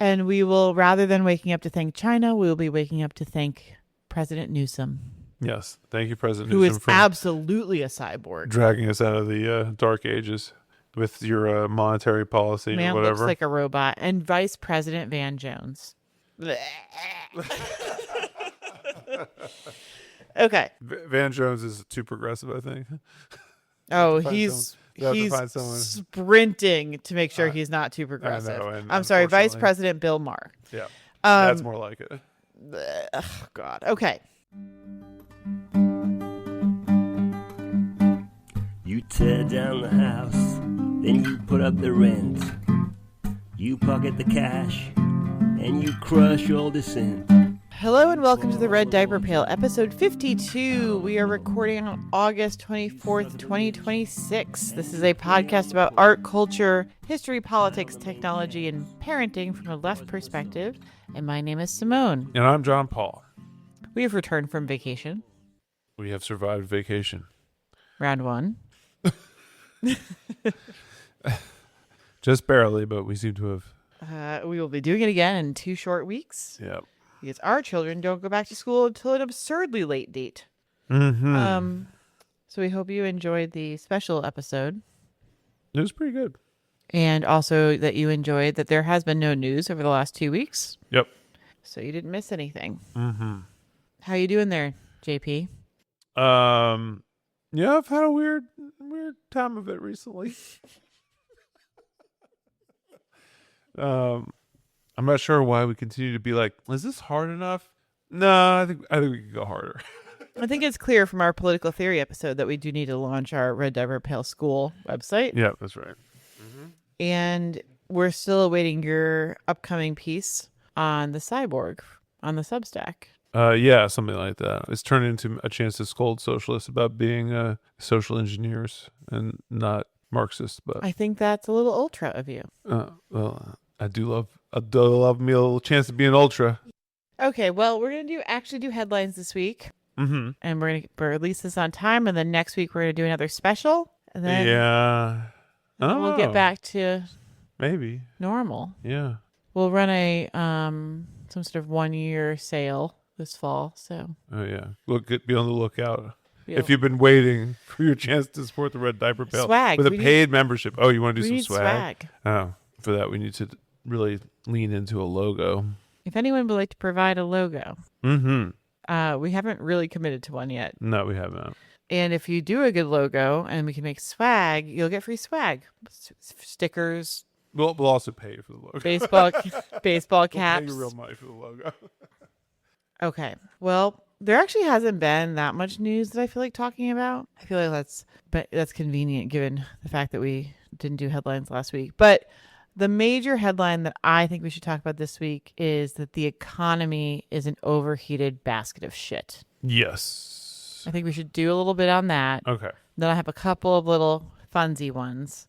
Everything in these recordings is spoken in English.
And we will, rather than waking up to thank China, we will be waking up to thank President Newsom. Yes. Thank you, President Who Newsom, is absolutely a cyborg. dragging us out of the dark ages with your monetary policy Man or whatever. looks like a robot. And Vice President Van Jones. Okay. Van Jones is too progressive, I think. Oh, he's sprinting to make sure he's not too progressive. know, I'm sorry, Vice President Bill Maher. Yeah, that's more like it. Oh, God. Okay. You tear down the house, then you put up the rent. You pocket the cash, and you crush all dissent. Hello and welcome to the Red Diaper Pail, episode 52. We are recording on August 24th, 2026. This is a podcast about art, culture, history, politics, technology, and parenting from a left perspective. And my name is Simone. And I'm John Paul. We have returned from vacation. We have survived vacation. Round one. Just barely, but we seem to have. We will be doing it again in 2 short weeks. Yep. Because our children don't go back to school until an absurdly late date. Mm-hmm. So we hope you enjoyed the special episode. It was pretty good. And also that you enjoyed that there has been no news over the last 2 weeks. Yep. So you didn't miss anything. Mm-hmm. How you doing there, JP? Yeah, I've had a weird time of it recently. I'm not sure why we continue to be like, is this hard enough? No, I think we can go harder. I think it's clear from our political theory episode that we do need to launch our Red Diaper Pail School website. Yeah, that's right. Mm-hmm. And we're still awaiting your upcoming piece on the cyborg on the Substack. Yeah, something like that. It's turned into a chance to scold socialists about being social engineers and not Marxists. But I think that's a little ultra of you. Well, I do love me a little chance to be an ultra. Okay, well, we're gonna actually do headlines this week, and we're gonna release this on time, and then next week we're gonna do another special, and then we'll get back to maybe normal. Yeah, we'll run a some sort of 1-year sale this fall. So be on the lookout. If you've been waiting for your chance to support the Red Diaper Pail swag with a paid membership. Oh, you want to do some swag? Oh, for that we need to really lean into a logo. If anyone would like to provide a logo, we haven't really committed to one yet. No, we haven't. And if you do a good logo and we can make swag, you'll get free swag, stickers. We'll also pay you for the logo. Baseball caps. We'll pay you real money for the logo. Okay. Well, there actually hasn't been that much news that I feel like talking about. I feel like that's convenient given the fact that we didn't do headlines last week. But the major headline that I think we should talk about this week is that the economy is an overheated basket of shit. Yes. I think we should do a little bit on that. Okay. Then I have a couple of little funsy ones.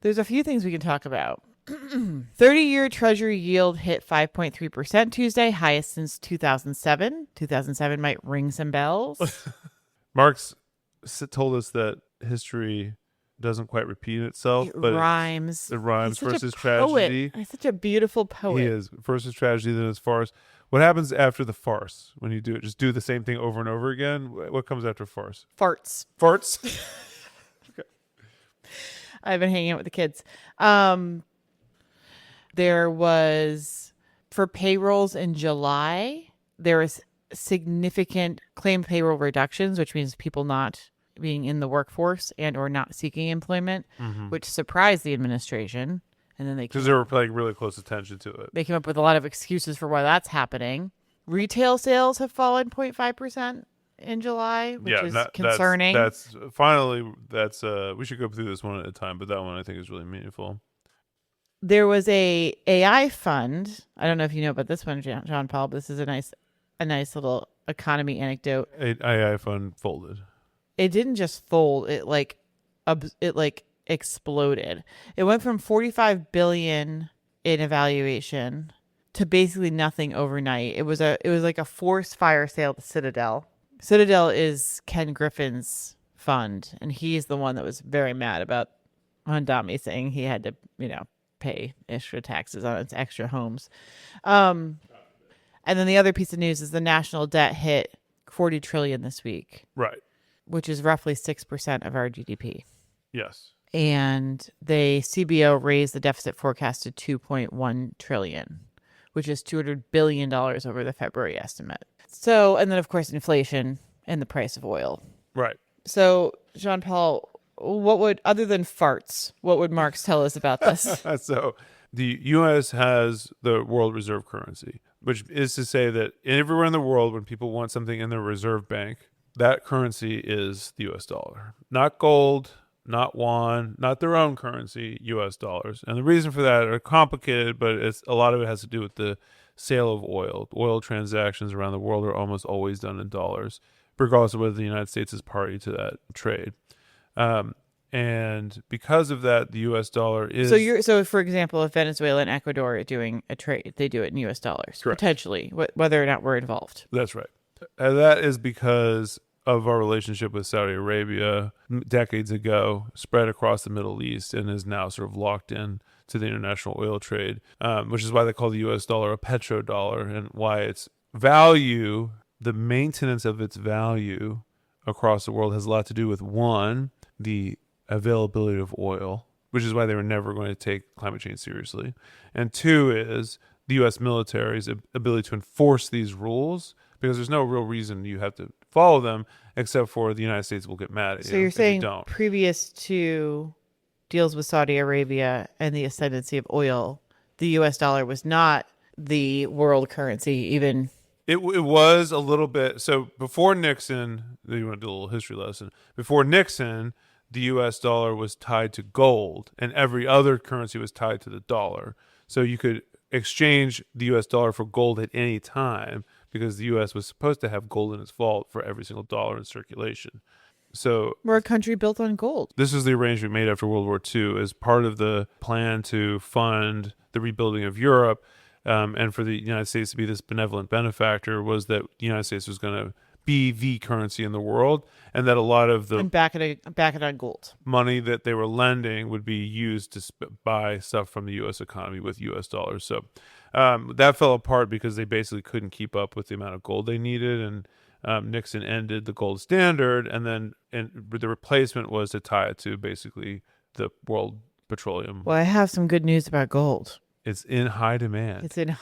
There's a few things we can talk about. 30-year Treasury yield hit 5.3% Tuesday, highest since 2007. 2007 might ring some bells. Marx told us that history doesn't quite repeat itself. It but rhymes. It rhymes. First is poet. tragedy. He's such a beautiful poet. He is. First is tragedy, then it's farce. What happens after the farce when you do it? Just do the same thing over and over again? What comes after farce? Farts. Okay. I've been hanging out with the kids. There was, for payrolls in July, there was significant claimed payroll reductions, which means people not being in the workforce and or not seeking employment, which surprised the administration. And then because they were paying really close attention to it. They came up with a lot of excuses for why that's happening. Retail sales have fallen 0.5% in July, which is concerning. That's we should go through this one at a time, but that one I think is really meaningful. There was a AI fund. I don't know if you know about this one, John Paul, but this is a nice little economy anecdote. AI fund folded. It didn't just fold. It exploded. It went from 45 billion in evaluation to basically nothing overnight. It was like a forced fire sale to Citadel. Citadel is Ken Griffin's fund, and he's the one that was very mad about Mondami saying he had to, pay extra taxes on its extra homes. And then the other piece of news is the national debt hit 40 trillion this week, Right. which is roughly 6% of our GDP. Yes. And the CBO raised the deficit forecast to 2.1 trillion, which is $200 billion over the February estimate. So, and then of course, inflation and the price of oil. Right. So, Jean-Paul, other than farts, what would Marx tell us about this? So the U.S. has the world reserve currency, which is to say that everywhere in the world, when people want something in their reserve bank, that currency is the U.S. dollar. Not gold, not yuan, not their own currency, U.S. dollars. And the reason for that are complicated, but a lot of it has to do with the sale of oil. Oil transactions around the world are almost always done in dollars, regardless of whether the United States is party to that trade. And because of that, the U.S. dollar is... So for example, if Venezuela and Ecuador are doing a trade, they do it in U.S. dollars, Correct. Potentially, whether or not we're involved. That's right. And that is because of our relationship with Saudi Arabia decades ago, spread across the Middle East, and is now sort of locked in to the international oil trade, which is why they call the U.S. dollar a petrodollar, and why its value, the maintenance of its value across the world, has a lot to do with, one, the availability of oil, which is why they were never going to take climate change seriously, and two is the U.S. military's ability to enforce these rules, because there's no real reason you have to follow them, except for the United States will get mad at you. So you're saying don't. Previous to deals with Saudi Arabia and the ascendancy of oil, the U.S. dollar was not the world currency, even... It was a little bit. So before Nixon, you want to do a little history lesson. Before Nixon, the U.S. dollar was tied to gold, and every other currency was tied to the dollar. So you could exchange the U.S. dollar for gold at any time, because the U.S. was supposed to have gold in its vault for every single dollar in circulation. So we're a country built on gold. This is the arrangement made after World War II as part of the plan to fund the rebuilding of Europe, and for the United States to be this benevolent benefactor, was that the United States was going to be the currency in the world, and that a lot of the and back it on gold money that they were lending would be used to buy stuff from the U.S. economy with U.S. dollars. So that fell apart because they basically couldn't keep up with the amount of gold they needed, and Nixon ended the gold standard, and then the replacement was to tie it to basically the world petroleum. Well, I have some good news about gold. It's in high demand. It's in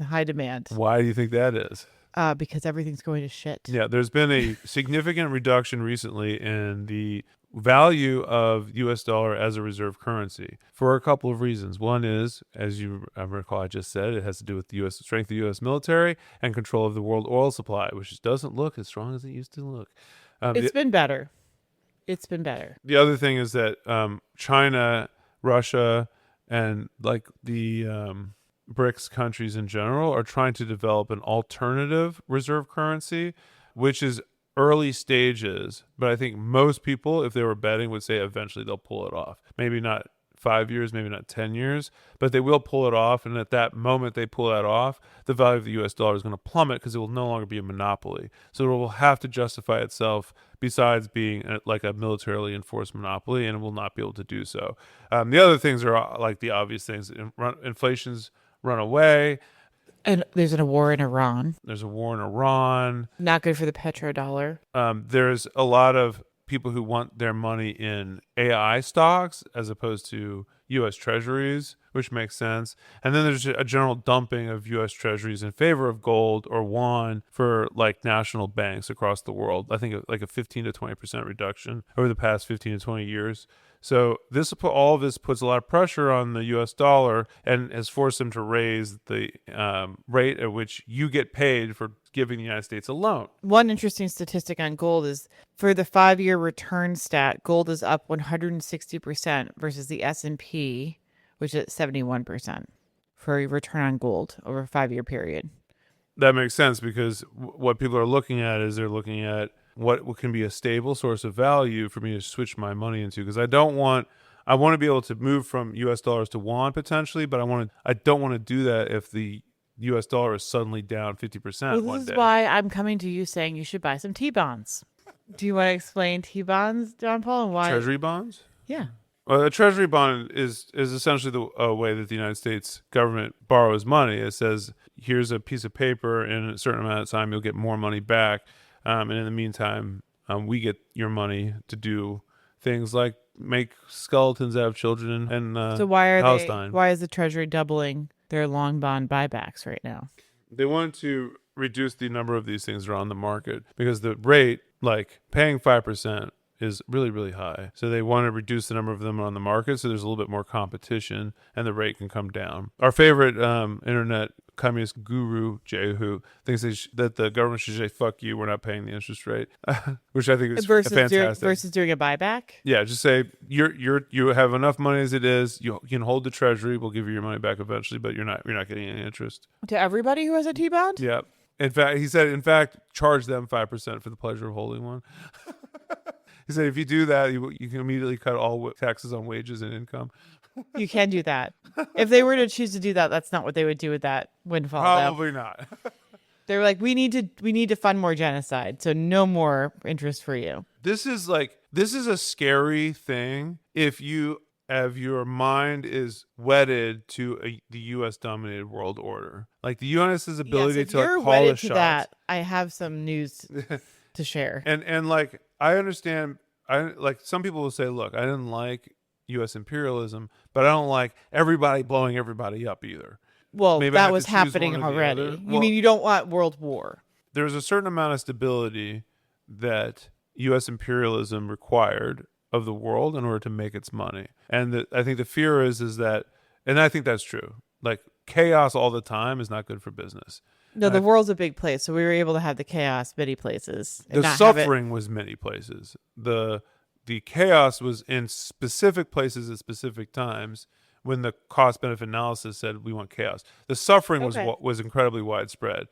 high demand. Why do you think that is? Because everything's going to shit. Yeah, there's been a significant reduction recently in the value of U.S. dollar as a reserve currency for a couple of reasons. One is, as you recall, I just said, it has to do with the U.S. strength of the U.S. military and control of the world oil supply, which doesn't look as strong as it used to look. It's been better. It's been better. The other thing is that China, Russia, and like the BRICS countries in general are trying to develop an alternative reserve currency, which is early stages. But I think most people, if they were betting, would say eventually they'll pull it off. Maybe not 5 years, maybe not 10 years, but they will pull it off. And at that moment they pull that off, the value of the U.S. dollar is going to plummet because it will no longer be a monopoly. So it will have to justify itself besides being like a militarily enforced monopoly, and it will not be able to do so. The other things are like the obvious things. Inflation's run away. And there's a war in Iran. There's a war in Iran. Not good for the petrodollar. There's a lot of people who want their money in AI stocks as opposed to U.S. treasuries, which makes sense. And then there's a general dumping of U.S. treasuries in favor of gold or yuan for like national banks across the world. I think like a 15 to 20% reduction over the past 15 to 20 years. So all of this puts a lot of pressure on the U.S. dollar and has forced them to raise the rate at which you get paid for giving the United States a loan. One interesting statistic on gold is for the 5-year return stat, gold is up 160% versus the S&P, which is 71% for a return on gold over a 5-year period. That makes sense because what people are looking at is they're looking at what can be a stable source of value for me to switch my money into, because I want to be able to move from U.S. dollars to yuan potentially, but I don't want to do that if the U.S. dollar is suddenly down 50% Well, this is why I'm coming to you saying you should buy some T-bonds. Do you want to explain T-bonds, John Paul, and why? Treasury bonds? Yeah. Well, a treasury bond is essentially the way that the United States government borrows money. It says, here's a piece of paper, in a certain amount of time, you'll get more money back. And in the meantime, we get your money to do things like make skeletons out of children in So why Palestine. why is the Treasury doubling their long bond buybacks right now? They want to reduce the number of these things that are on the market because the rate, like paying 5%, is really, really high. So they want to reduce the number of them on the market so there's a little bit more competition and the rate can come down. Our favorite internet communist guru, Jehu, thinks that the government should say, fuck you, we're not paying the interest rate, which I think is fantastic. Versus doing a buyback? Yeah, just say, you have enough money as it is. You can hold the treasury. We'll give you your money back eventually, but you're not getting any interest. To everybody who has a T-bond? Yeah. He said, charge them 5% for the pleasure of holding one. He said, if you do that, you can immediately cut all taxes on wages and income. You can do that. If they were to choose to do that, that's not what they would do with that windfall. Probably not. They were like, we need to fund more genocide, so no more interest for you. This is a scary thing if your mind is wedded to the U.S. dominated world order. Like the U.S.'s ability if to you're call wedded the to shots. that, I have some news to share. And like I understand, some people will say, look, I didn't like U.S. imperialism, but I don't like everybody blowing everybody up either. Well, Maybe I that have was to choose happening one or the already. other. You Well, mean you don't want world war? There's a certain amount of stability that U.S. imperialism required of the world in order to make its money. And I think the fear is that, and I think that's true, like chaos all the time is not good for business. No, the world's a big place, so we were able to have the chaos many places. And The not have it. suffering was many places. The chaos was in specific places at specific times when the cost-benefit analysis said we want chaos. The suffering was incredibly widespread.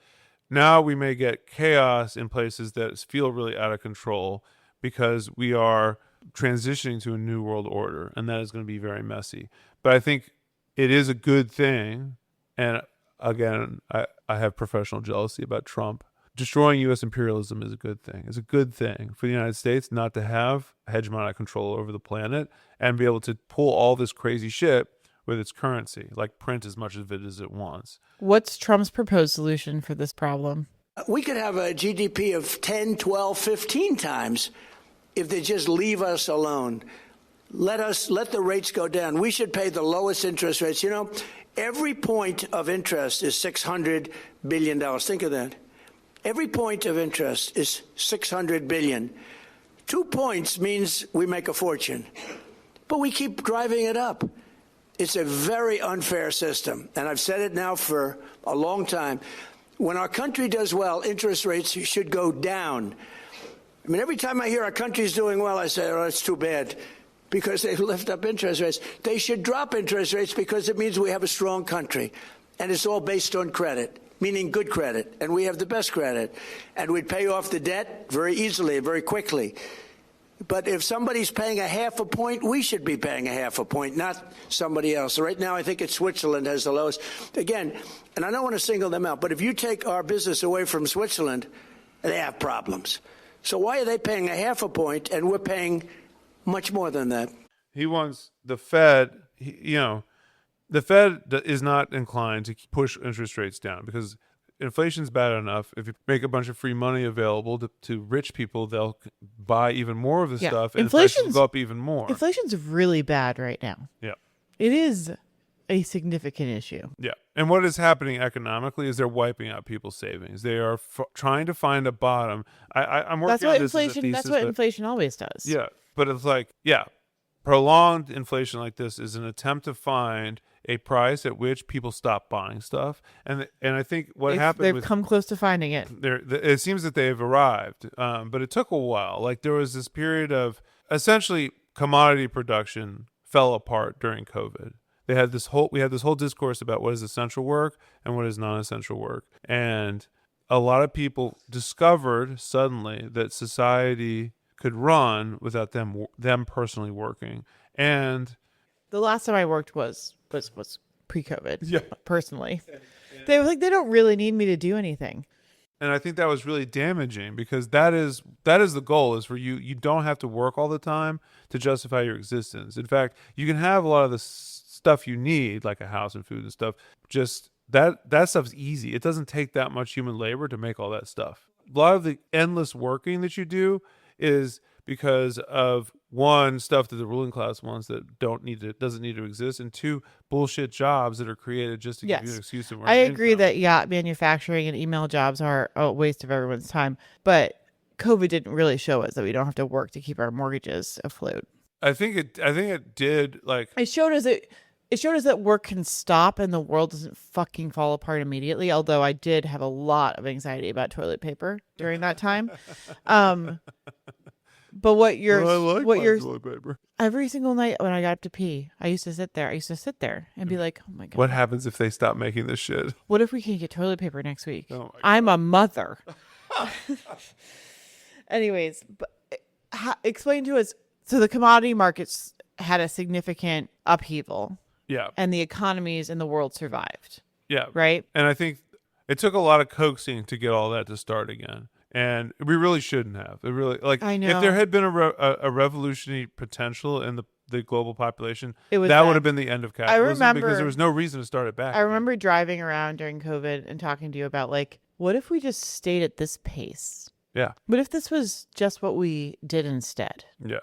Now we may get chaos in places that feel really out of control because we are transitioning to a new world order, and that is going to be very messy. But I think it is a good thing, and again, I have professional jealousy about Trump. Destroying U.S. imperialism is a good thing. It's a good thing for the United States not to have hegemonic control over the planet and be able to pull all this crazy shit with its currency, like print as much of it as it wants. What's Trump's proposed solution for this problem? We could have a GDP of 10, 12, 15 times if they just leave us alone. Let the rates go down. We should pay the lowest interest rates. You know, every point of interest is $600 billion. Think of that. Every point of interest is $600 billion. 2 points means we make a fortune, but we keep driving it up. It's a very unfair system, and I've said it now for a long time. When our country does well, interest rates should go down. I mean, every time I hear our country's doing well, I say, oh, it's too bad, because they lift up interest rates. They should drop interest rates because it means we have a strong country, and it's all based on credit, meaning good credit, and we have the best credit. And we'd pay off the debt very easily, very quickly. But if somebody's paying a half a point, we should be paying a half a point, not somebody else. Right now, I think it's Switzerland has the lowest. Again, and I don't want to single them out, but if you take our business away from Switzerland, they have problems. So why are they paying a half a point and we're paying much more than that? He wants the Fed, the Fed is not inclined to push interest rates down because inflation's bad enough. If you make a bunch of free money available to rich people, they'll buy even more of the stuff, and inflation will go up even more. Inflation's really bad right now. Yeah. It is a significant issue. Yeah. And what is happening economically is they're wiping out people's savings. They are trying to find a bottom. I'm working on this as a thesis. That's what inflation always does. Yeah. But it's like, prolonged inflation like this is an attempt to find a price at which people stop buying stuff, and I think they've come close to finding it. It seems that they've arrived, but it took a while. Like there was this period of essentially commodity production fell apart during COVID. We had this whole discourse about what is essential work and what is non-essential work, and a lot of people discovered suddenly that society could run without them personally working. And the last time I worked was pre-COVID. Yeah. Personally, they were like, they don't really need me to do anything. And I think that was really damaging because that is the goal, is for you don't have to work all the time to justify your existence. In fact, you can have a lot of the stuff you need, like a house and food and stuff. Just that stuff's easy. It doesn't take that much human labor to make all that stuff. A lot of the endless working that you do is because of, one, stuff that the ruling class wants that doesn't need to exist, and two, bullshit jobs that are created just to give you an excuse to work. I agree that yacht manufacturing and email jobs are a waste of everyone's time, but COVID didn't really show us that we don't have to work to keep our mortgages afloat. I think it did. Like, It showed us that work can stop and the world doesn't fucking fall apart immediately. Although I did have a lot of anxiety about toilet paper during that time. But toilet paper. Every single night when I got up to pee, I used to sit there and be like, oh my God. What happens if they stop making this shit? What if we can't get toilet paper next week? Oh my God. I'm a mother. Anyways, but explain to us. So the commodity markets had a significant upheaval. Yeah. And the economies in the world survived. Yeah. Right? And I think it took a lot of coaxing to get all that to start again. And we really shouldn't have. It really, like, I know. if there had been a revolutionary potential in the global population, that would that. have been the end of capitalism, because there was no reason to start it back. I remember driving around during COVID and talking to you about, like, what if we just stayed at this pace? Yeah. What if this was just what we did instead? Yeah.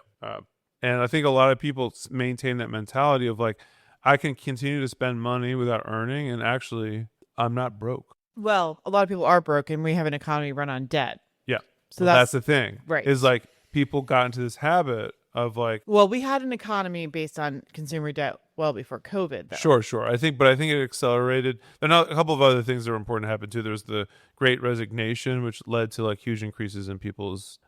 And I think a lot of people maintain that mentality of, like, I can continue to spend money without earning, and actually, I'm not broke. Well, a lot of people are broke, and we have an economy run on debt. Yeah. So that's the thing. Right. Is, like, people got into this habit of, like... Well, we had an economy based on consumer debt well before COVID, though. Sure. I think it accelerated. There are a couple of other things that were important to happen, too. There's the Great Resignation, which led to, like, huge increases in people's...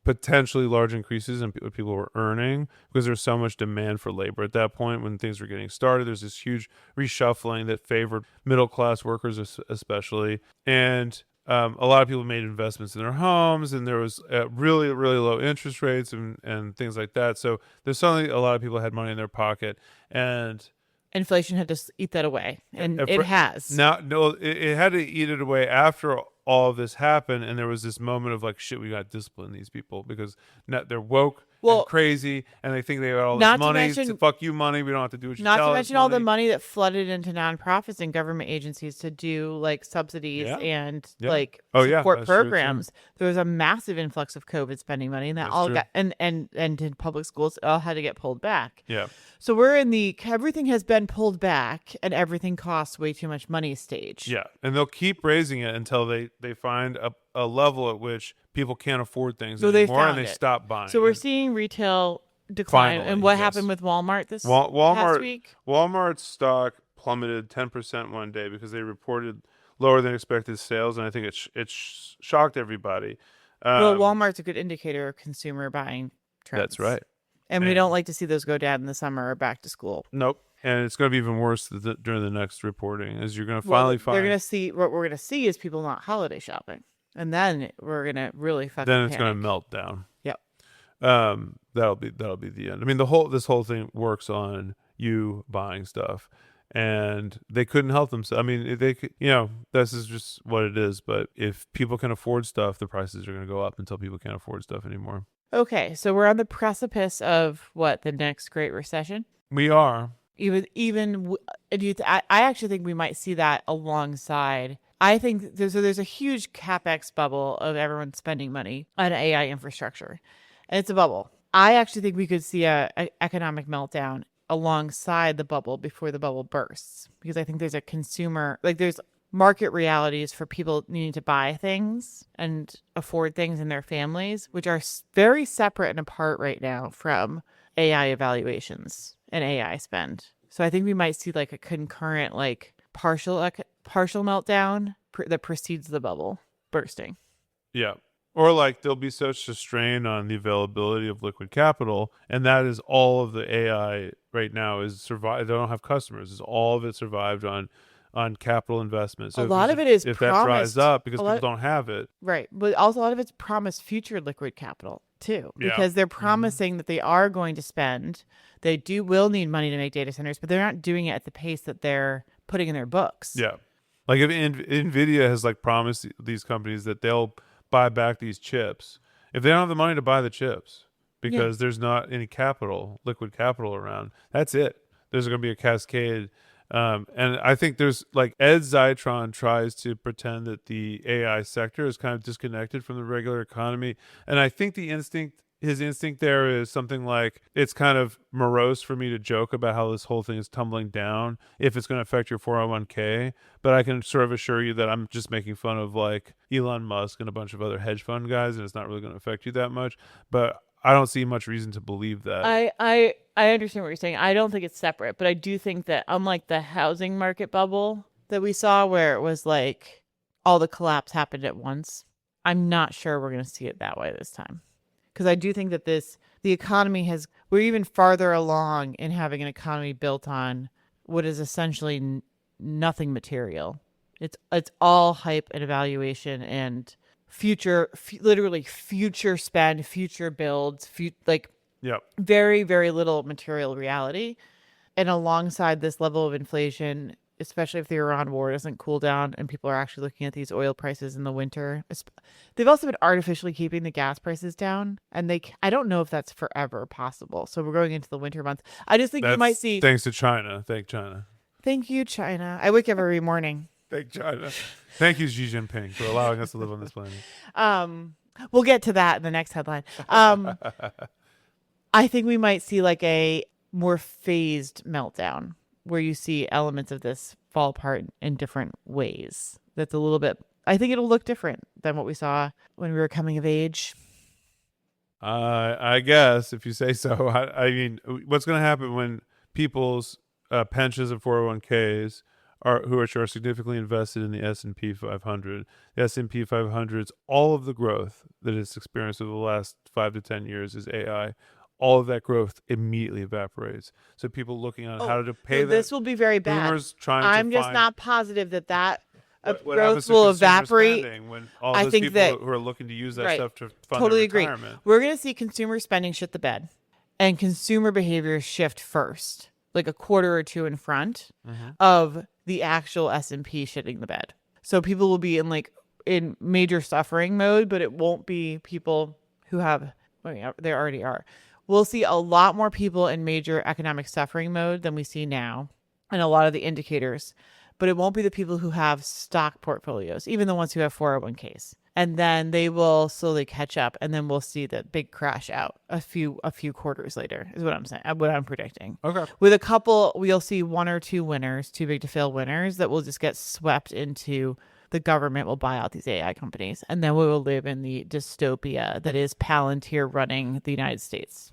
potentially large increases in what people were earning, because there's so much demand for labor at that point when things were getting started. There's this huge reshuffling that favored middle class workers especially, and a lot of people made investments in their homes, and there was really, really low interest rates and things like that. So there's suddenly a lot of people had money in their pocket, and inflation had to eat that away, and it has. Now, no, it had to eat it away after all of this happened, and there was this moment of, like, shit, we got to discipline these people because they're woke and crazy, and they think they got all this money. Fuck you, money. We don't have to do what you tell us. Not to mention all the money that flooded into nonprofits and government agencies to do, like, subsidies and like support programs. There was a massive influx of COVID spending money, and that all got and in public schools, it all had to get pulled back. Yeah. So we're in the everything has been pulled back and everything costs way too much money stage. Yeah, and they'll keep raising it until they find a level at which people can't afford things anymore, and they stop buying. So we're seeing retail decline. Finally, and what happened with Walmart past week? Walmart's stock plummeted 10% one day because they reported lower than expected sales, and I think it shocked everybody. Well, Walmart's a good indicator of consumer buying trends. That's right. And we don't like to see those go down in the summer or back to school. Nope. And it's going to be even worse during the next reporting, as you're going to finally find. They're going to see what we're going to see is people not holiday shopping, and then we're going to really fucking. Then it's panic. going to melt down. Yep. That'll be the end. I mean, this whole thing works on you buying stuff, and they couldn't help themselves. I mean, they could, this is just what it is. But if people can afford stuff, the prices are going to go up until people can't afford stuff anymore. Okay, so we're on the precipice of the next Great Recession. We are. I actually think we might see that alongside. I think there's a huge CapEx bubble of everyone spending money on AI infrastructure, and it's a bubble. I actually think we could see a economic meltdown alongside the bubble before the bubble bursts, because I think there's there's market realities for people needing to buy things and afford things in their families, which are very separate and apart right now from AI evaluations and AI spend. So I think we might see, like, a concurrent, like, partial meltdown that precedes the bubble bursting. Yeah. Or, like, there'll be such a strain on the availability of liquid capital, and that is all of the AI right now is survive. They don't have customers. It's all of it survived on capital investment. So a lot of it is if promised, that dries up because people don't have it. Right. But also a lot of it's promised future liquid capital too, because they're promising that they are going to spend. They will need money to make data centers, but they're not doing it at the pace that they're putting in their books. Yeah. Like if Nvidia has like promised these companies that they'll buy back these chips, if they don't have the money to buy the chips because there's not any capital, liquid capital around, that's it. There's going to be a cascade. And I think there's like Ed Zitron tries to pretend that the AI sector is kind of disconnected from the regular economy. And I think his instinct there is something like, it's kind of morose for me to joke about how this whole thing is tumbling down if it's going to affect your 401k. But I can sort of assure you that I'm just making fun of like Elon Musk and a bunch of other hedge fund guys, and it's not really going to affect you that much. But I don't see much reason to believe that. I understand what you're saying. I don't think it's separate, but I do think that unlike the housing market bubble that we saw where it was like all the collapse happened at once, I'm not sure we're going to see it that way this time. Because I do think that the economy we're even farther along in having an economy built on what is essentially nothing material. It's all hype and evaluation and literally future spend, future builds, Yep. very, very little material reality. And alongside this level of inflation, especially if the Iran war doesn't cool down and people are actually looking at these oil prices in the winter, they've also been artificially keeping the gas prices down. And I don't know if that's forever possible. So we're going into the winter months. I just think you might see. Thanks to China. Thank China. Thank you, China. I wake up every morning. Thank China. Thank you, Xi Jinping, for allowing us to live on this planet. We'll get to that in the next headline. I think we might see like a more phased meltdown where you see elements of this fall apart in different ways. That's a little bit, I think it'll look different than what we saw when we were coming of age. I guess if you say so. I mean, what's going to happen when people's pensions and 401ks who are significantly invested in the S&P 500? The S&P 500's all of the growth that it's experienced over the last 5 to 10 years is AI. All of that growth immediately evaporates. So people looking on how to pay that. This will be very bad. Boomers trying I'm to just find, not positive that what growth will evaporate. When all I those think people that, who are looking to use that right, stuff to fund totally their agree. retirement. We're going to see consumer spending shit the bed and consumer behavior shift first, like a quarter or two in front of the actual S&P shitting the bed. So people will be in major suffering mode, but it won't be people who have, they already are. We'll see a lot more people in major economic suffering mode than we see now and a lot of the indicators, but it won't be the people who have stock portfolios, even the ones who have 401ks. And then they will slowly catch up, and then we'll see the big crash out a few quarters later is what I'm saying, what I'm predicting. Okay. With a couple, we'll see one or two winners, too big to fail winners that will just get swept into the government will buy out these AI companies. And then we will live in the dystopia that is Palantir running the United States.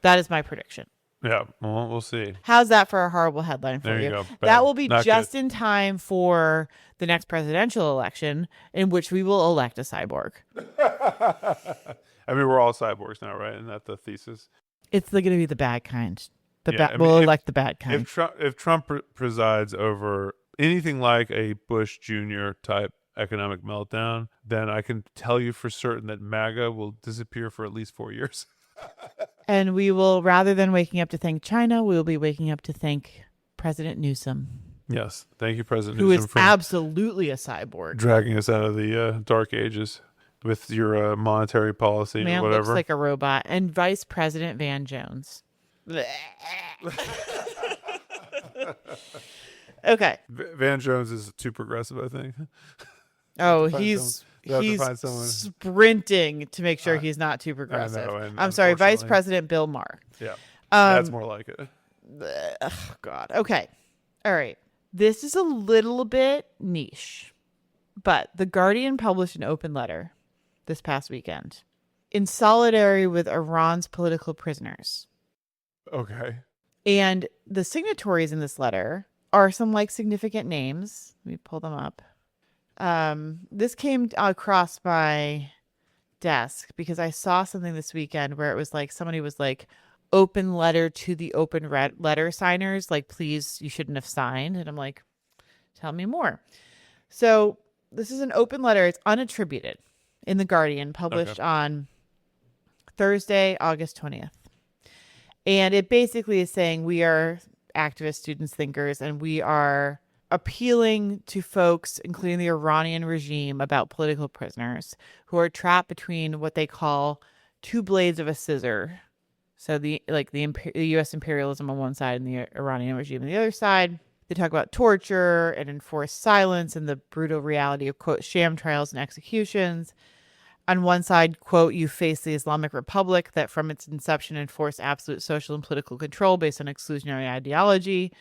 That is my prediction. Yeah, well, we'll see. How's that for a horrible headline for There you you? go. Bad. That will be Not just good. in time for the next presidential election in which we will elect a cyborg. I mean, we're all cyborgs now, right? Isn't that the thesis? It's going to be the bad kind. We'll elect the bad kind. If Trump presides over anything like a Bush Jr. type economic meltdown, then I can tell you for certain that MAGA will disappear for at least 4 years. And we will, rather than waking up to thank China, we will be waking up to thank President Newsom. Yes. Thank you, President Who Newsom, is absolutely a cyborg. dragging us out of the dark ages with your monetary policy Man or whatever. looks like a robot. And Vice President Van Jones. Okay. Van Jones is too progressive, I think. Oh, find he's find someone. sprinting to make sure he's not too progressive. know, and I'm sorry, Vice unfortunately- President Bill Maher. Yeah. That's more like it. Oh, God. Okay. All right. This is a little bit niche, but The Guardian published an open letter this past weekend in solidarity with Iran's political prisoners. Okay. And the signatories in this letter are some significant names. Let me pull them up. This came across my desk because I saw something this weekend where it was somebody was open letter to the open letter signers. Please, you shouldn't have signed. And I'm like, tell me more. So this is an open letter. It's unattributed in The Guardian, published on Thursday, August 20th. And it basically is saying we are activists, students, thinkers, and we are appealing to folks, including the Iranian regime, about political prisoners who are trapped between what they call two blades of a scissor. So the U.S. imperialism on one side and the Iranian regime on the other side. They talk about torture and enforced silence and the brutal reality of, quote, sham trials and executions. On one side, quote, you face the Islamic Republic that from its inception enforced absolute social and political control based on exclusionary ideology.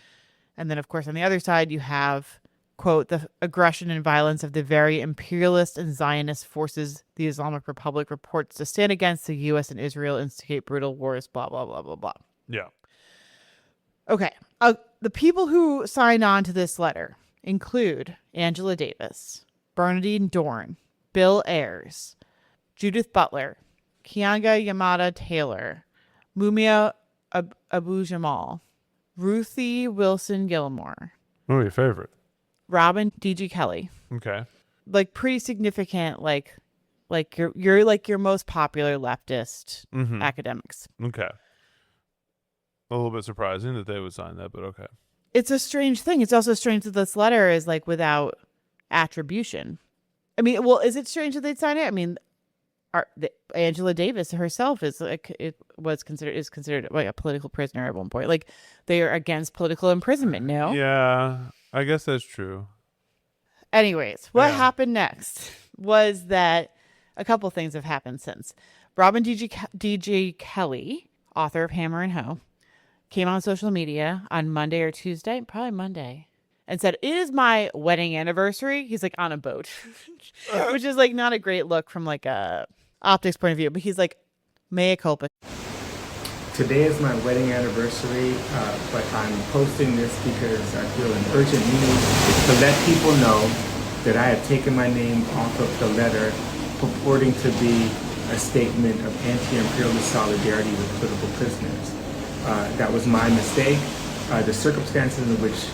And then, of course, on the other side, you have, quote, the aggression and violence of the very imperialist and Zionist forces the Islamic Republic reports to stand against the U.S. and Israel instigate brutal wars, blah, blah, blah, blah, blah. Yeah. Okay. The people who signed on to this letter include Angela Davis, Bernadine Dorn, Bill Ayers, Judith Butler, Kianga Yamada Taylor, Mumia Abu Jamal, Ruthie Wilson Gilmore, Who are your favorite? Robin D.G. Kelly. Okay. Like pretty significant, like you're like your most popular leftist academics. Okay. A little bit surprising that they would sign that, but okay. It's a strange thing. It's also strange that this letter is like without attribution. I mean, well, is it strange that they'd sign it? I mean, Angela Davis herself is like considered like a political prisoner at one point. Like they are against political imprisonment. No. Yeah, I guess that's true. Anyways, what happened next was that a couple things have happened since. Robin D.G. Kelly, author of Hammer and Hoe, came on social media on Monday or Tuesday, probably Monday, and said, "It is my wedding anniversary." He's like on a boat, which is like not a great look from like a optics point of view, but he's like, mea culpa. Today is my wedding anniversary, but I'm posting this because I feel an urgent need to let people know that I have taken my name off of the letter purporting to be a statement of anti-imperialist solidarity with political prisoners. That was my mistake. The circumstances in which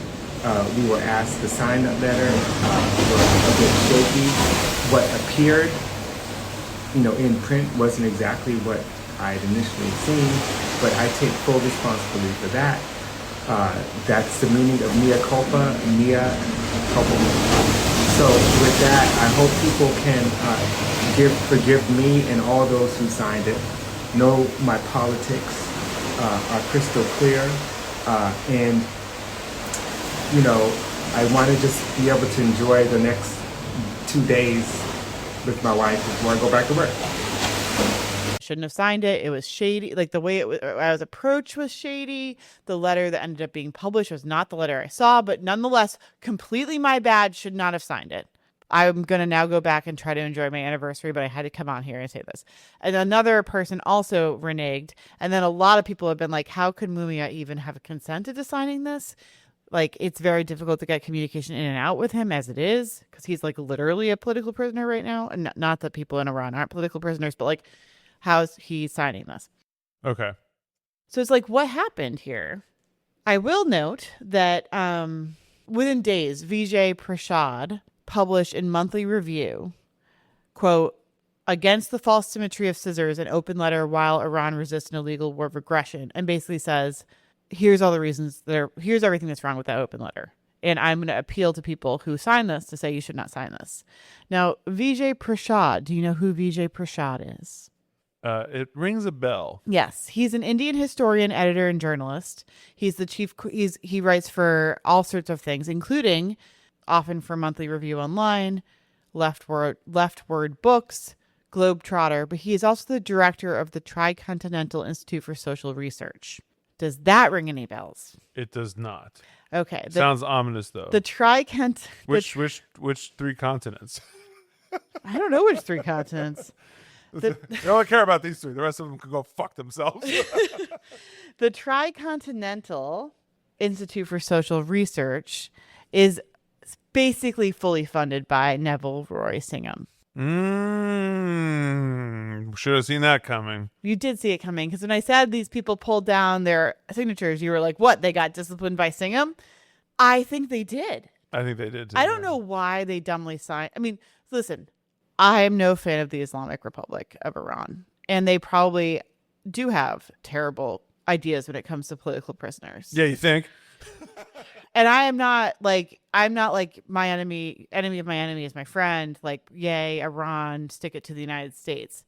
we were asked to sign that letter were a bit shaky. What appeared, in print wasn't exactly what I had initially seen, but I take full responsibility for that. That's the meaning of mea culpa, So with that, I hope people can forgive me and all those who signed it. Know my politics are crystal clear, and I want to just be able to enjoy the next 2 days with my wife before I go back to work. Shouldn't have signed it. It was shady. Like the way I was approached was shady. The letter that ended up being published was not the letter I saw, but nonetheless, completely my bad. Should not have signed it. I'm going to now go back and try to enjoy my anniversary, but I had to come on here and say this. And another person also reneged. And then a lot of people have been like, how could Mumia even have consented to signing this? Like, it's very difficult to get communication in and out with him as it is, because he's like literally a political prisoner right now. And not that people in Iran aren't political prisoners, but like, how's he signing this? Okay. So it's like, what happened here? I will note that within days, Vijay Prashad published in Monthly Review, quote, "Against the false symmetry of scissors, an open letter while Iran resists an illegal war of aggression," and basically says, here's all the reasons here's everything that's wrong with that open letter. And I'm going to appeal to people who sign this to say you should not sign this. Now, Vijay Prashad, do you know who Vijay Prashad is? It rings a bell. Yes, he's an Indian historian, editor, and journalist. He's the chief. He writes for all sorts of things, including often for Monthly Review Online, Leftward Books, Globetrotter. But he is also the director of the Tricontinental Institute for Social Research. Does that ring any bells? It does not. Okay, Sounds ominous though. The Which three continents? I don't know which three continents. They only care about these three. The rest of them can go fuck themselves. The Tricontinental Institute for Social Research is basically fully funded by Neville Roy Singham. Should have seen that coming. You did see it coming, because when I said these people pulled down their signatures, you were like, what? They got disciplined by Singham? I think they did. I think they did too. I don't know why they dumbly signed. I mean, listen, I am no fan of the Islamic Republic of Iran, and they probably do have terrible ideas when it comes to political prisoners. Yeah, you think? And I'm not like my enemy of my enemy is my friend. Like, yay, Iran, stick it to the United States.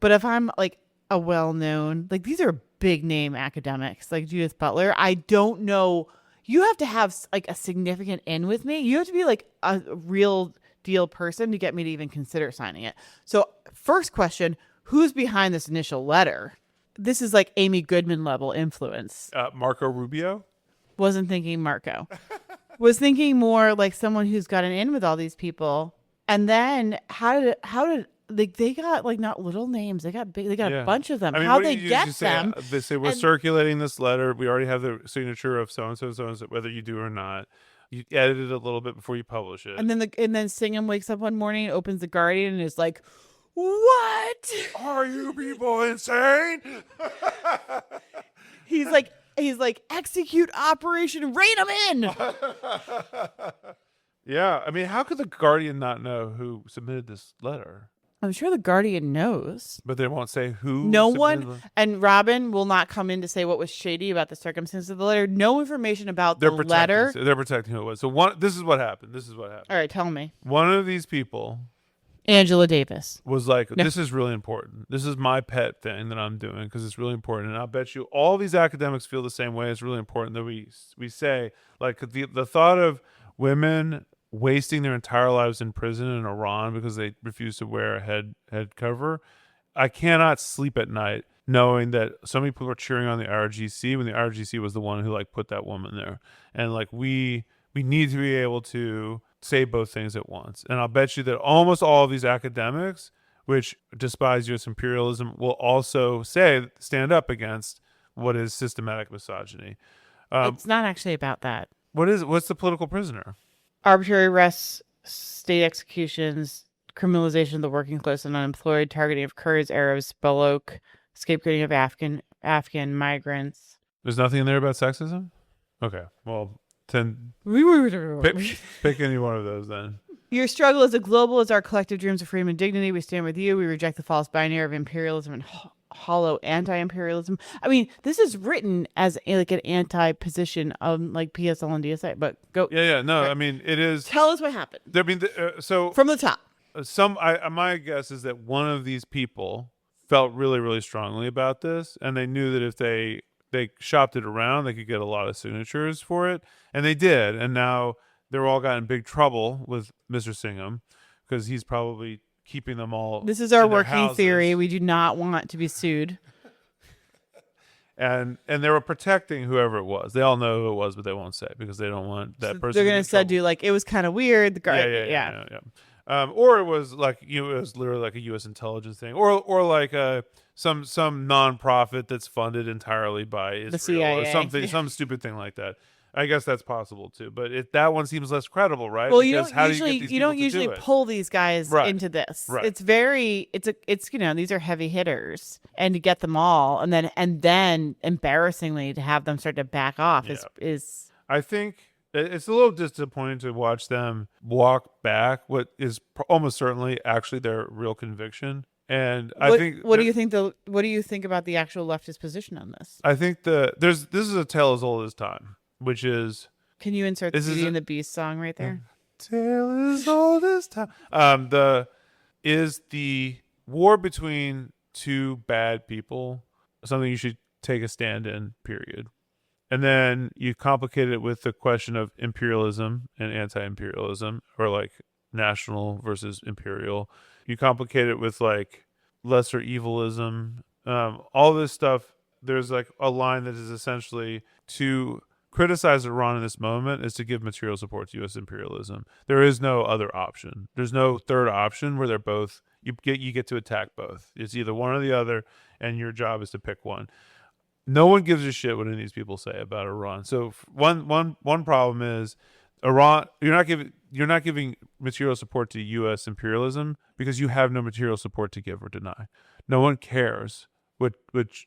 But if I'm like a well-known, like these are big name academics like Judith Butler, I don't know. You have to have like a significant in with me. You have to be like a real deal person to get me to even consider signing it. So first question, who's behind this initial letter? This is like Amy Goodman level influence. Marco Rubio? Wasn't thinking Marco. Was thinking more like someone who's gotten in with all these people. And then how did like they got like not little names. They got big. They got a bunch of them. I mean, how what do they you get usually them? Say, they say we're circulating this letter. We already have the signature of so and so, whether you do or not. You edit it a little bit before you publish it. And then Singham wakes up one morning, opens the Guardian, and is like, "What? Are you people insane?" He's like, execute Operation Rein 'em in. Yeah, I mean, how could the Guardian not know who submitted this letter? I'm sure the Guardian knows. But they won't say who. No one, and Robin will not come in to say what was shady about the circumstances of the letter. No information about the letter. They're protecting who it was. So this is what happened. All right, tell me. One of these people, Angela Davis, was like, this is really important. This is my pet thing that I'm doing because it's really important. And I'll bet you all these academics feel the same way. It's really important that we say, like, the thought of women wasting their entire lives in prison in Iran because they refuse to wear a head cover. I cannot sleep at night knowing that so many people are cheering on the IRGC when the IRGC was the one who like put that woman there. And like we need to be able to say both things at once. And I'll bet you that almost all of these academics, which despise U.S. imperialism, will also stand up against what is systematic misogyny. It's not actually about that. What's the political prisoner? Arbitrary arrests, state executions, criminalization of the working class and unemployed, targeting of Kurds, Arabs, Baloch, scapegoating of Afghan migrants. There's nothing in there about sexism? Okay, well, then pick any one of those then. Your struggle is as global as our collective dreams of freedom and dignity. We stand with you. We reject the false binary of imperialism and hollow anti-imperialism. I mean, this is written as like an anti-position of like PSL and DSA, but go. Yeah. No, right. I mean, it is. Tell us what happened. I mean, so from the top. My guess is that one of these people felt really, really strongly about this, and they knew that if they shopped it around, they could get a lot of signatures for it, and they did. And now they're all got in big trouble with Mr. Singham because he's probably keeping them all. This is our working theory. We do not want to be sued. And they were protecting whoever it was. They all know who it was, but they won't say because they don't want that person. They're going to do like it was kind of weird. The guy, yeah. Or it was like it was literally like a U.S. intelligence thing, or like some nonprofit that's funded entirely by Israel, the CIA, or something, some stupid thing like that. I guess that's possible too, but that one seems less credible, right? Well, because you don't usually pull these guys into this. Right. It's these are heavy hitters, and to get them all, and then embarrassingly to have them start to back off is. I think it's a little disappointing to watch them walk back what is almost certainly actually their real conviction. And I think what do you think about the actual leftist position on this? I think this is a tale as old as time. Which is, can you insert the Beauty and the Beast song right there? Tale as old as time. Is the war between two bad people something you should take a stand in? Period. And then you complicate it with the question of imperialism and anti-imperialism, or like national versus imperial. You complicate it with like lesser evilism. All this stuff. There's like a line that is essentially to criticize Iran in this moment is to give material support to U.S. imperialism. There is no other option. There's no third option where they're both. You get to attack both. It's either one or the other, and your job is to pick one. No one gives a shit what any of these people say about Iran. So one problem is Iran. You're not giving material support to U.S. imperialism because you have no material support to give or deny. No one cares what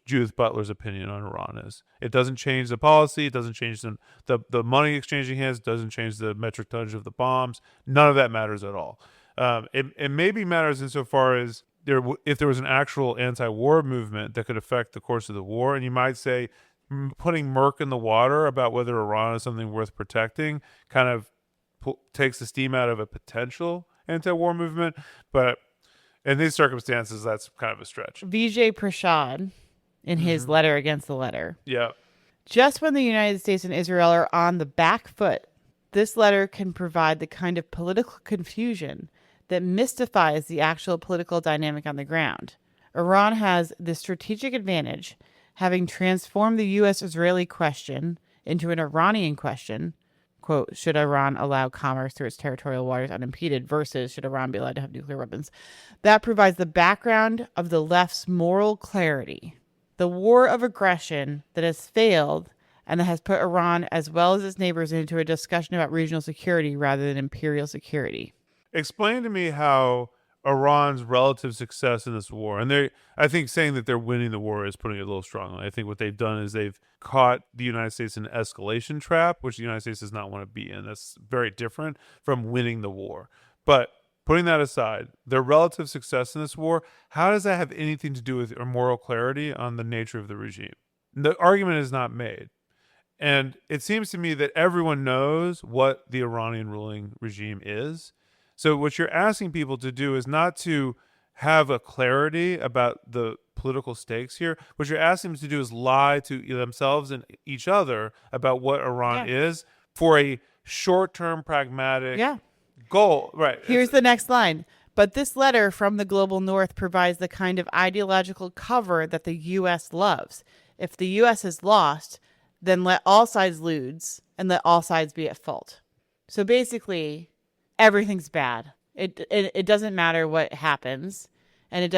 Judith Butler's opinion on Iran is. It doesn't change the policy. It doesn't change the money exchanging hands. It doesn't change the metric tonnage of the bombs. None of that matters at all. It maybe matters insofar as if there was an actual anti-war movement that could affect the course of the war, and you might say putting murk in the water about whether Iran is something worth protecting kind of takes the steam out of a potential anti-war movement. But in these circumstances, that's kind of a stretch. Vijay Prashad, in his letter against the letter. Yeah. Just when the United States and Israel are on the back foot, this letter can provide the kind of political confusion that mystifies the actual political dynamic on the ground. Iran has the strategic advantage, having transformed the U.S.-Israeli question into an Iranian question, quote, should Iran allow commerce through its territorial waters unimpeded versus should Iran be allowed to have nuclear weapons. That provides the background of the left's moral clarity. The war of aggression that has failed and that has put Iran as well as its neighbors into a discussion about regional security rather than imperial security. Explain to me how Iran's relative success in this war, and I think saying that they're winning the war is putting it a little strongly. I think what they've done is they've caught the United States in an escalation trap, which the United States does not want to be in. That's very different from winning the war. But putting that aside, their relative success in this war, how does that have anything to do with moral clarity on the nature of the regime? The argument is not made. And it seems to me that everyone knows what the Iranian ruling regime is. So what you're asking people to do is not to have a clarity about the political stakes here. What you're asking them to do is lie to themselves and each other about what Iran is for a short-term pragmatic goal. Right. Here's the next line. But this letter from the global north provides the kind of ideological cover that the U.S. loves. If the U.S. is lost, then let all sides lose and let all sides be at fault. So basically, everything's bad. It doesn't matter what happens, and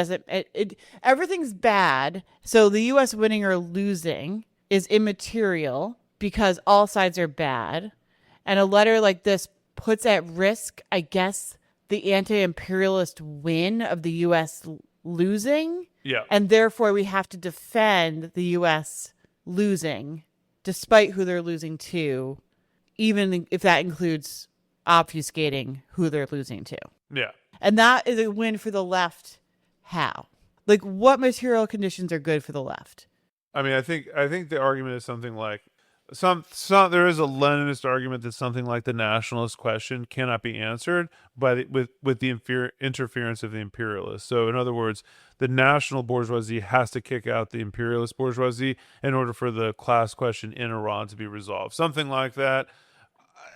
everything's bad. So the U.S. winning or losing is immaterial because all sides are bad. And a letter like this puts at risk, I guess, the anti-imperialist win of the U.S. losing. Yeah. And therefore, we have to defend the U.S. losing, despite who they're losing to, even if that includes obfuscating who they're losing to. Yeah. And that is a win for the left. How? Like, what material conditions are good for the left? I mean, I think the argument is something like there is a Leninist argument that something like the nationalist question cannot be answered with the interference of the imperialists. So in other words, the national bourgeoisie has to kick out the imperialist bourgeoisie in order for the class question in Iran to be resolved. Something like that.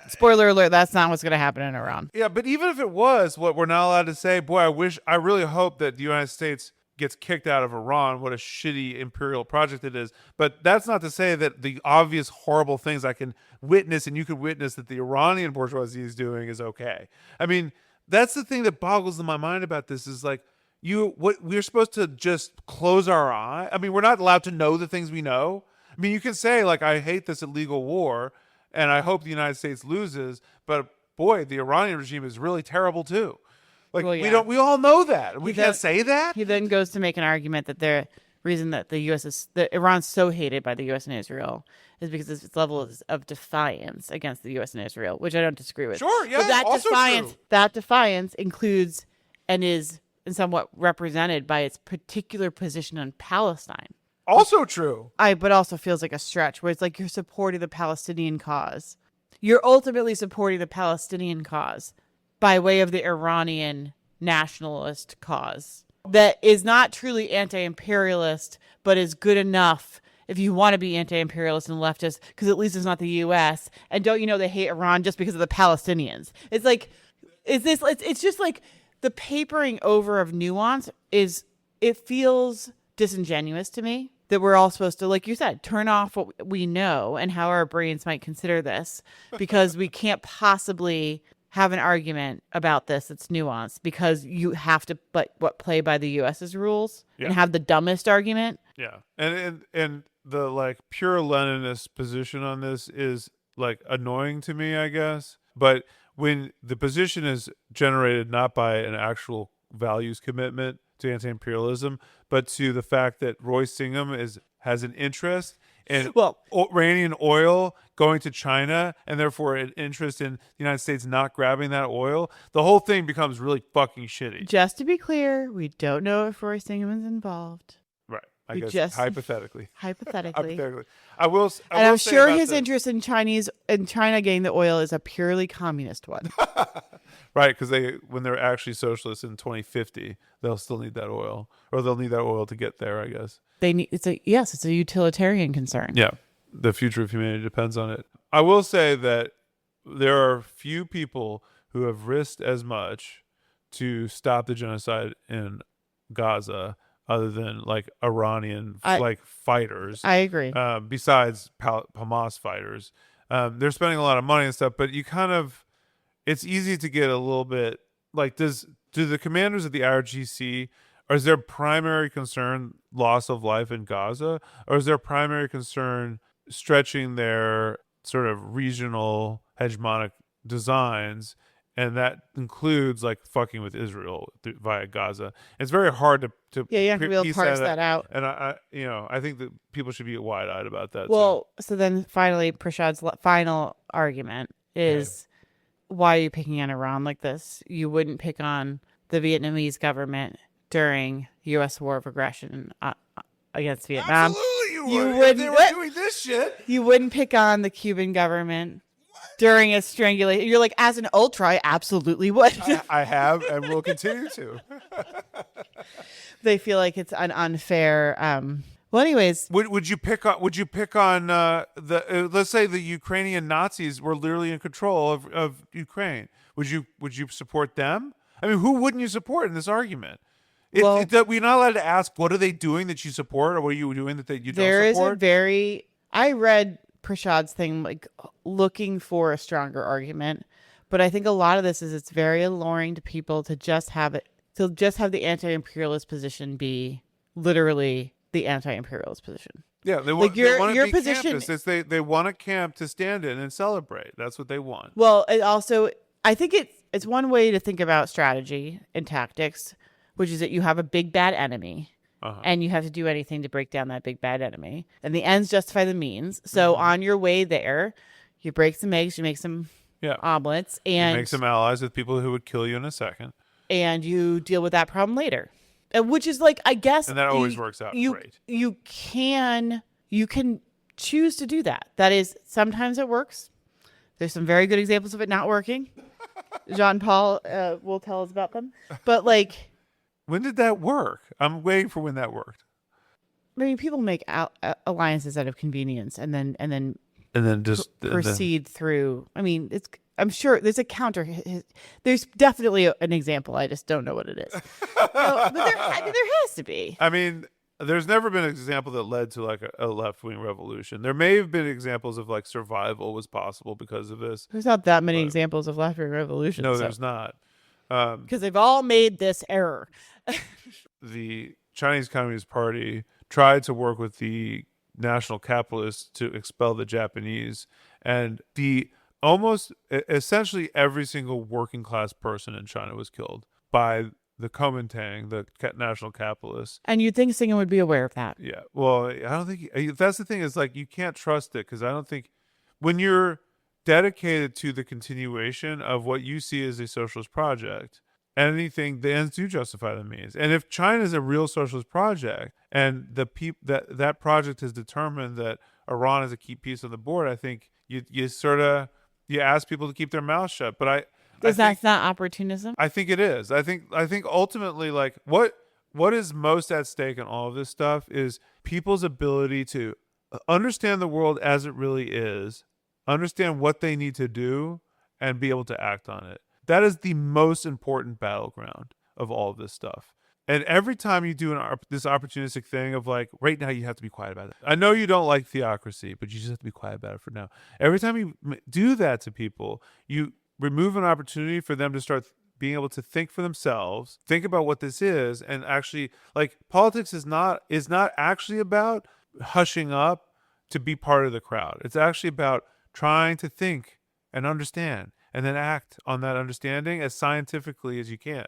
Spoiler alert, that's not what's going to happen in Iran. Yeah, but even if it was, what we're not allowed to say, boy, I really hope that the United States gets kicked out of Iran. What a shitty imperial project it is. But that's not to say that the obvious horrible things I can witness and you could witness that the Iranian bourgeoisie is doing is okay. I mean, that's the thing that boggles my mind about this is like, we're supposed to just close our eye. I mean, we're not allowed to know the things we know. I mean, you can say like, I hate this illegal war and I hope the United States loses, but boy, the Iranian regime is really terrible too. Like, well, yeah. We all know that. We can't say that. He then goes to make an argument that the reason that that Iran's so hated by the U.S. and Israel is because of its level of defiance against the U.S. and Israel, which I don't disagree with. Sure, yeah, but that also true. That defiance includes and is somewhat represented by its particular position on Palestine. Also true. But also feels like a stretch where it's like you're supporting the Palestinian cause. You're ultimately supporting the Palestinian cause by way of the Iranian nationalist cause that is not truly anti-imperialist, but is good enough if you want to be anti-imperialist and leftist, because at least it's not the U.S. And don't you know they hate Iran just because of the Palestinians? It's like, it's just like the papering over of nuance it feels disingenuous to me that we're all supposed to, like you said, turn off what we know and how our brains might consider this because we can't possibly have an argument about this that's nuanced because you have to play by the US's rules and have the dumbest argument. Yeah. And the like pure Leninist position on this is like annoying to me, I guess. But when the position is generated not by an actual values commitment to anti-imperialism, but to the fact that Roy Singham has an interest in Iranian oil going to China and therefore an interest in the United States not grabbing that oil, the whole thing becomes really fucking shitty. Just to be clear, we don't know if Roy Singham is involved. Right. I We guess just hypothetically. hypothetically. I will And I'm say sure about his this- interest in China getting the oil is a purely communist one. right, because when they're actually socialists in 2050, they'll still need that oil, or they'll need that oil to get there, I guess. It's a utilitarian concern. Yeah, the future of humanity depends on it. I will say that there are few people who have risked as much to stop the genocide in Gaza other than like Iranian fighters. I agree. Besides Hamas fighters, they're spending a lot of money and stuff. But it's easy to get a little bit like, do the commanders of the IRGC, or is their primary concern loss of life in Gaza, or is their primary concern stretching their sort of regional hegemonic designs? And that includes like fucking with Israel via Gaza. It's very hard to You have to be able to piece parse that out. And I think that people should be wide-eyed about that. Well, so then finally, Prashad's final argument is, why are you picking on Iran like this? You wouldn't pick on the Vietnamese government during U.S. war of aggression against Vietnam. Absolutely, you would. wouldn't. If they were doing this shit. You wouldn't pick on the Cuban government during a strangulation. You're like, as an ultra, I absolutely would. I have and will continue to. They feel like it's an unfair. Well, anyways, Would you pick on let's say the Ukrainian Nazis were literally in control of Ukraine? Would you support them? I mean, who wouldn't you support in this argument? We're not allowed to ask, what are they doing that you support, or what are you doing that you don't support? I read Prashad's thing like looking for a stronger argument, but I think a lot of this is it's very alluring to people to just have the anti-imperialist position be literally the anti-imperialist position. Yeah, they like want your be position. Campus. They want a camp to stand in and celebrate. That's what they want. Well, it also, I think it's one way to think about strategy and tactics, which is that you have a big bad enemy. And you have to do anything to break down that big bad enemy. And the ends justify the means. So on your way there, you break some eggs, you make some omelets, and you make some allies with people who would kill you in a second. And you deal with that problem later. Which is like, I guess, and that always works out great. You can choose to do that. That is, sometimes it works. There's some very good examples of it not working. Jean-Paul will tell us about them. But like, when did that work? I'm waiting for when that worked. I mean, people make alliances out of convenience, and then just proceed through. I mean, I'm sure there's a counter. There's definitely an example. I just don't know what it is. But there has to be. I mean, there's never been an example that led to like a left-wing revolution. There may have been examples of like survival was possible because of this. There's not that many examples of left-wing revolution. No, there's not. Because they've all made this error. The Chinese Communist Party tried to work with the national capitalists to expel the Japanese, and essentially every single working class person in China was killed by the Kuomintang, the national capitalists. And you'd think Singh would be aware of that. Yeah. Well, I don't think that's the thing, is like, you can't trust it, because I don't think when you're dedicated to the continuation of what you see as a socialist project, the ends do justify the means. And if China is a real socialist project, and that project has determined that Iran is a key piece of the board, I think you ask people to keep their mouths shut. But that's not opportunism. I think it is. I think ultimately, like, what is most at stake in all of this stuff is people's ability to understand the world as it really is, understand what they need to do, and be able to act on it. That is the most important battleground of all of this stuff. And every time you do this opportunistic thing of like, right now you have to be quiet about it. I know you don't like theocracy, but you just have to be quiet about it for now. Every time you do that to people, you remove an opportunity for them to start being able to think for themselves, think about what this is, and actually, like, politics is not actually about hushing up to be part of the crowd. It's actually about trying to think and understand, and then act on that understanding as scientifically as you can.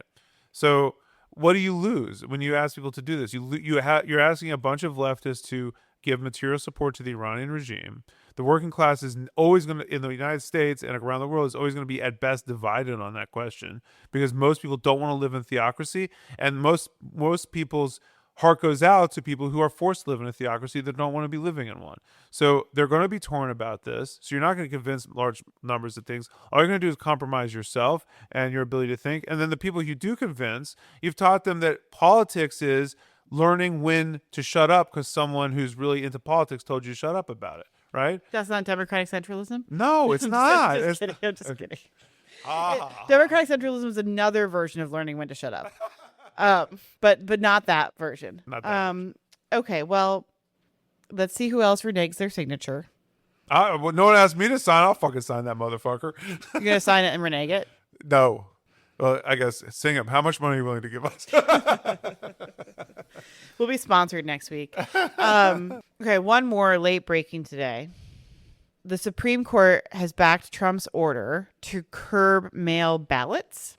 So what do you lose when you ask people to do this? You're asking a bunch of leftists to give material support to the Iranian regime. The working class is always going to, in the United States and around the world, is always going to be at best divided on that question, because most people don't want to live in theocracy, and most people's heart goes out to people who are forced to live in a theocracy that don't want to be living in one. So they're going to be torn about this. So you're not going to convince large numbers of things. All you're going to do is compromise yourself and your ability to think. And then the people you do convince, you've taught them that politics is learning when to shut up because someone who's really into politics told you to shut up about it, right? That's not democratic centralism? No, it's not. Just kidding. I'm just kidding. Democratic centralism is another version of learning when to shut up. But not that version. Not that Okay, well, let's see who else reneges their signature. Well, no one asked me to sign. I'll fucking sign that motherfucker. You're going to sign it and renege it? No. Well, I guess sing him. How much money are you willing to give us? We'll be sponsored next week. Okay, one more late breaking today. The Supreme Court has backed Trump's order to curb mail ballots.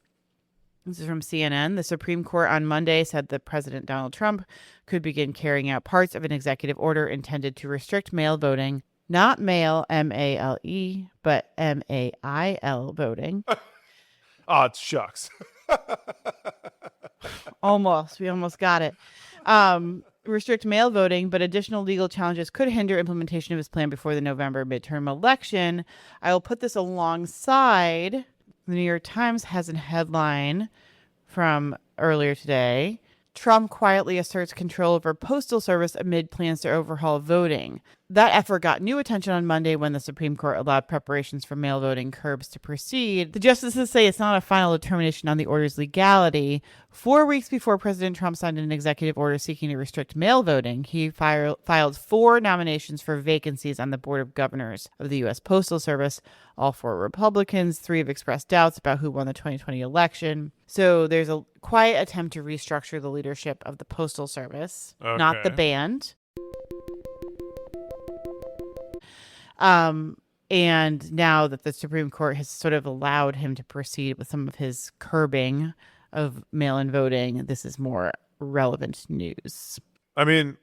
This is from CNN. The Supreme Court on Monday said that President Donald Trump could begin carrying out parts of an executive order intended to restrict mail voting, not mail, M-A-L-E, but M-A-I-L voting. Oh, shucks. Almost. We almost got it. Restrict mail voting, but additional legal challenges could hinder implementation of his plan before the November midterm election. I will put this alongside. The New York Times has a headline from earlier today. Trump quietly asserts control over Postal Service amid plans to overhaul voting. That effort got new attention on Monday when the Supreme Court allowed preparations for mail voting curbs to proceed. The justices say it's not a final determination on the order's legality. 4 weeks before President Trump signed an executive order seeking to restrict mail voting, he filed 4 nominations for vacancies on the Board of Governors of the U.S. Postal Service. All 4 Republicans. 3 have expressed doubts about who won the 2020 election. So there's a quiet attempt to restructure the leadership of the Postal Service, not the band. And now that the Supreme Court has sort of allowed him to proceed with some of his curbing of mail-in voting, this is more relevant news. I mean,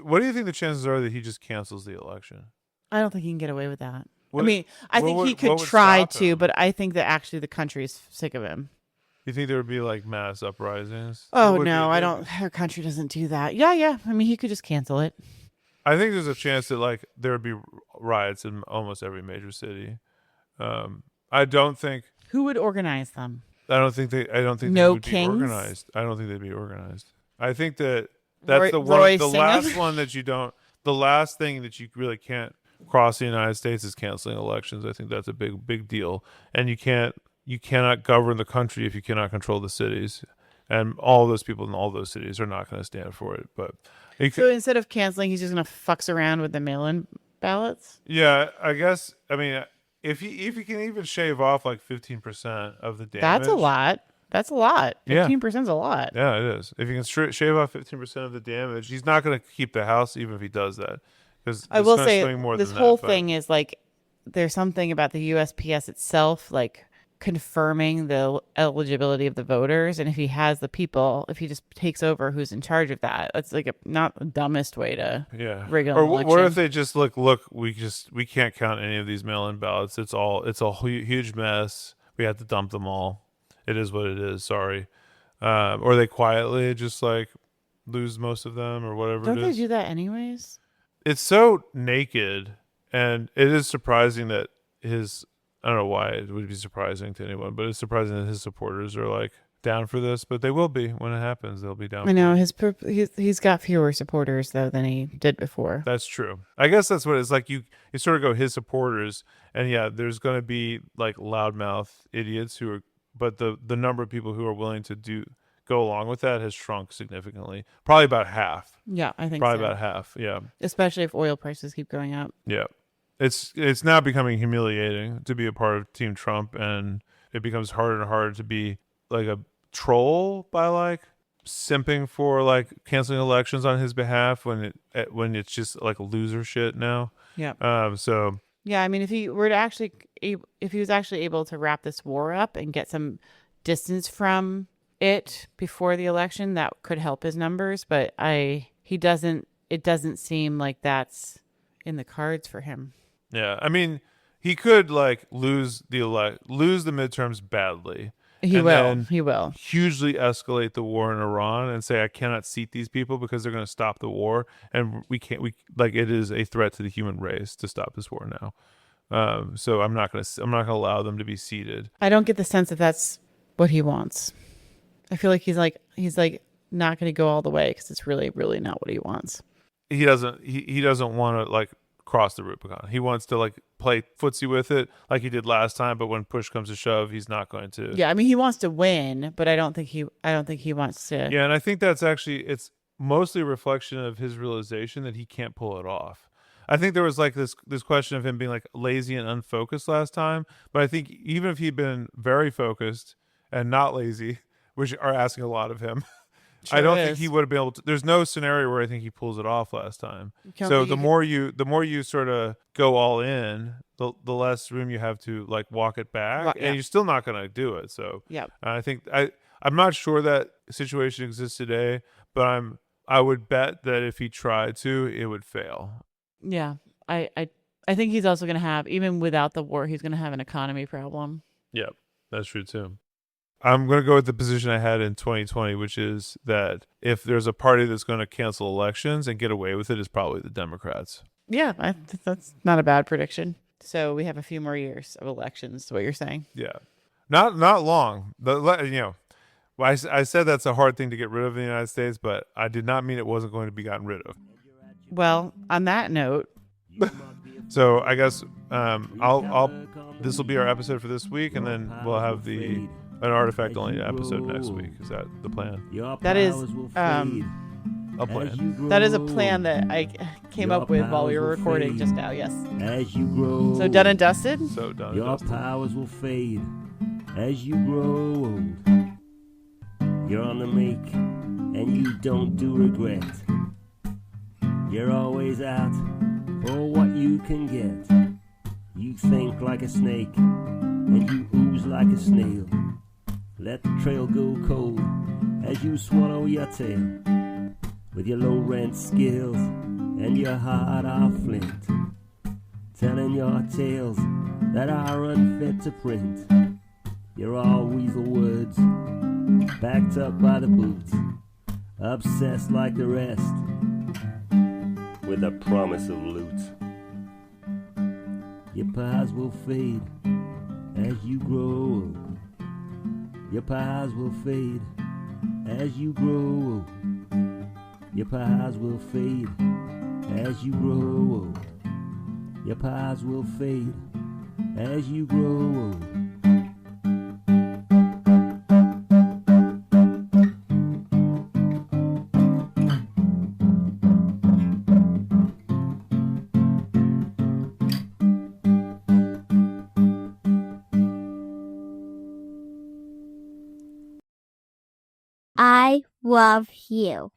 what do you think the chances are that he just cancels the election? I don't think he can get away with that. What, I mean, I think he could try to, but I think that actually the country is sick of him. You think there would be like mass uprisings? Oh, no, I don't. Our country doesn't do that. Yeah. I mean, he could just cancel it. I think there's a chance that like there would be riots in almost every major city. I don't think. Who would organize them? I don't think they would be organized. I don't think they'd be organized. I think that's the last thing that you really can't cross the United States is canceling elections. I think that's a big deal. And you cannot govern the country if you cannot control the cities. And all those people in all those cities are not going to stand for it. But so instead of canceling, he's just going to fucks around with the mail-in ballots? Yeah, I guess. I mean, if you can even shave off like 15% of the damage. That's a lot. 15% is a lot. Yeah, it is. If you can shave off 15% of the damage, he's not going to keep the house even if he does that. Because I will say this whole thing is like there's something about the USPS itself, like confirming the eligibility of the voters, and if he has the people, if he just takes over who's in charge of that, that's like not the dumbest way to rig an election. What if they just look, we can't count any of these mail-in ballots. It's a huge mess. We have to dump them all. It is what it is. Sorry. Or they quietly just like lose most of them or whatever. Don't they do that anyways? It's so naked, and it is surprising that I don't know why it would be surprising to anyone, but it's surprising that his supporters are like down for this, but they will be when it happens. They'll be down. I know he's got fewer supporters though than he did before. That's true. I guess that's what it's like. You sort of go his supporters, and yeah, there's going to be like loudmouth idiots but the number of people who are willing to go along with that has shrunk significantly. Probably about half. Yeah, I think probably about half. Yeah, especially if oil prices keep going up. Yeah. It's now becoming humiliating to be a part of Team Trump, and it becomes harder and harder to be like a troll by like simping for like canceling elections on his behalf when it's just like loser shit now. Yeah. So yeah, I mean, if he was actually able to wrap this war up and get some distance from it before the election, that could help his numbers. But it doesn't seem like that's in the cards for him. Yeah, I mean, he could like lose the midterms badly, He and will. then He will. hugely escalate the war in Iran and say I cannot seat these people because they're going to stop the war, and we like it is a threat to the human race to stop this war now. So I'm not going to allow them to be seated. I don't get the sense that that's what he wants. I feel like he's not going to go all the way because it's really, really not what he wants. He doesn't want to like cross the Rubicon. He wants to like play footsie with it like he did last time, but when push comes to shove, he's not going to. Yeah, I mean he wants to win, but I don't think he wants to. Yeah, and I think that's actually it's mostly a reflection of his realization that he can't pull it off. I think there was like this question of him being like lazy and unfocused last time, but I think even if he'd been very focused and not lazy, which are asking a lot of him, I don't think he would have been able to. There's no scenario where I think he pulls it off last time. So the more you sort of go all in, the less room you have to like walk it back, and you're still not going to do it. So yeah, I think I'm not sure that situation exists today, but I would bet that if he tried to, it would fail. Yeah, I think he's also going to have, even without the war, he's going to have an economy problem. Yeah, that's true too. I'm going to go with the position I had in 2020, which is that if there's a party that's going to cancel elections and get away with it, it's probably the Democrats. Yeah, that's not a bad prediction. So we have a few more years of elections, is what you're saying. Yeah, not long. I said that's a hard thing to get rid of in the United States, but I did not mean it wasn't going to be gotten rid of. Well, on that note, so I guess this will be our episode for this week, and then we'll have an artifact only episode next week. Is that the plan? That is A plan. That is a plan that I came up with while we were recording just now. Yes. As you grow, so done and dusted. So done. And your dusted. powers will fade as you grow old. You're on the make, and you don't do regret. You're always out for what you can get. You think like a snake, and you ooze like a snail. Let the trail go cold as you swallow your tail. With your low rent skills and your heart of flint, telling your tales that are unfit to print. You're all weasel words, backed up by the boots, obsessed like the rest, with the promise of loot. Your pies will fade as you grow old. Your pies will fade as you grow old. Your pies will fade as you grow old. Your pies will fade as you grow old. I love you.